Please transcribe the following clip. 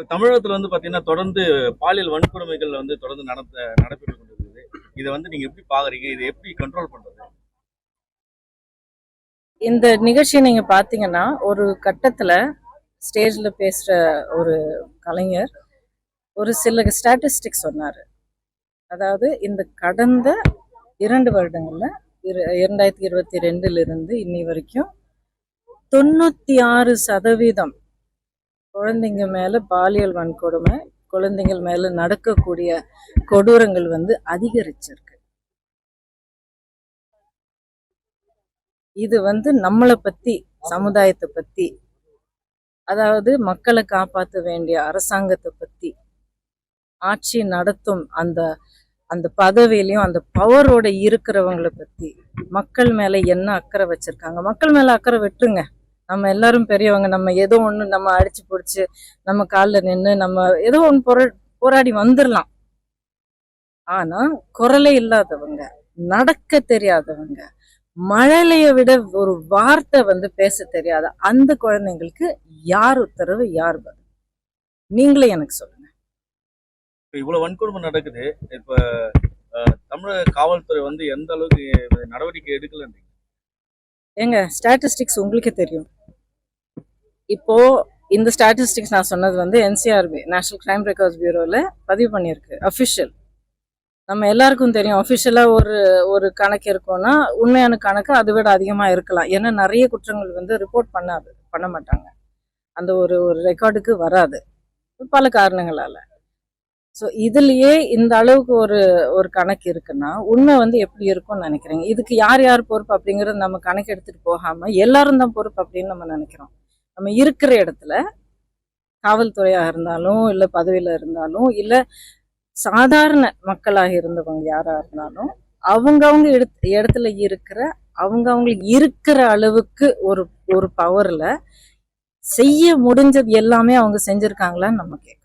இப்ப தமிழகத்துல வந்து பாத்தீங்கன்னா தொடர்ந்து பாலியல் வன்கொடுமைகள் வந்து தொடர்ந்து நடைபெற்று கொண்டிருக்குது. இதை வந்து நீங்க எப்படி பாக்குறீங்க? இதை எப்படி கண்ட்ரோல் பண்றது? இந்த நிகழ்ச்சியை நீங்க பாத்தீங்கன்னா ஒரு கட்டத்துல ஸ்டேஜ்ல பேசுற ஒரு கலைஞர் ஒரு சில ஸ்டாட்டிஸ்டிக்ஸ் சொன்னாரு. அதாவது இந்த கடந்த 2 வருடங்கள்ல 2022 இருந்து இன்னி வரைக்கும் 96% குழந்தைங்க மேல பாலியல் வன்கொடுமை, குழந்தைகள் மேல நடக்கக்கூடிய கொடூரங்கள் வந்து அதிகரிச்சிருக்கு. இது வந்து நம்மளை பத்தி, சமுதாயத்தை பத்தி, அதாவது மக்களை காப்பாற்ற வேண்டிய அரசாங்கத்தை பத்தி, ஆட்சி நடத்தும் அந்த அந்த பதவியிலையும் அந்த பவரோட இருக்கிறவங்களை பத்தி, மக்கள் மேல என்ன அக்கறை வச்சிருக்காங்க. மக்கள் மேல அக்கறை விட்டுருங்க. நம்ம எல்லாரும் பெரியவங்க. நம்ம ஏதோ ஒண்ணு நம்ம அடிச்சு பிடிச்சு நம்ம காலில் நின்று நம்ம ஏதோ ஒன்று போராடி வந்துடலாம். ஆனா குரலே இல்லாதவங்க, நடக்க தெரியாதவங்க, மழலைய விட ஒரு வார்த்தை வந்து பேச தெரியாத அந்த குழந்தைங்களுக்கு யார் உத்தரவு, யார் பதில்? நீங்களே எனக்கு சொல்லுங்க. இவ்வளவு வன்கொடுமை நடக்குது. இப்ப தமிழக காவல்துறை வந்து எந்த அளவுக்கு நடவடிக்கை எடுக்கலன்றீங்க? ஏங்க, ஸ்டாட்டிஸ்டிக்ஸ் உங்களுக்கே தெரியும். இப்போ இந்த ஸ்டாட்டிஸ்டிக்ஸ் நான் சொன்னது வந்து NCRB, நேஷனல் கிரைம் ரெக்கார்ட்ஸ் பியூரோல பதிவு பண்ணியிருக்கு. அஃபிஷியல். நம்ம எல்லாருக்கும் தெரியும். அஃபிஷியலா ஒரு ஒரு கணக்கு இருக்கும்னா உண்மையான கணக்கு அதை விட அதிகமா இருக்கலாம். ஏன்னா நிறைய குற்றங்கள் வந்து ரிப்போர்ட் பண்ண மாட்டாங்க. அந்த ஒரு ஒரு ரெக்கார்டுக்கு வராது பல காரணங்களால. ஸோ இதுலயே இந்த அளவுக்கு ஒரு ஒரு கணக்கு இருக்குன்னா உண்மை வந்து எப்படி இருக்கும்னு நினைக்கிறீங்க? இதுக்கு யார் யார் பொறுப்பு அப்படிங்கிறது நம்ம கணக்கு எடுத்துட்டு போகாம எல்லாரும் தான் பொறுப்பு அப்படின்னு நம்ம நினைக்கிறோம். நம்ம இருக்கிற இடத்துல காவல்துறையாக இருந்தாலும் இல்லை பதவியில இருந்தாலும் இல்லை சாதாரண மக்களாக இருந்தவங்க யாரா இருந்தாலும் அவங்கவுங்க இடத்துல இருக்கிற அவங்களுக்கு இருக்கிற அளவுக்கு ஒரு ஒரு பவர்ல செய்ய முடிஞ்சது எல்லாமே அவங்க செஞ்சிருக்காங்களான்னு நம்ம கேட்கணும்.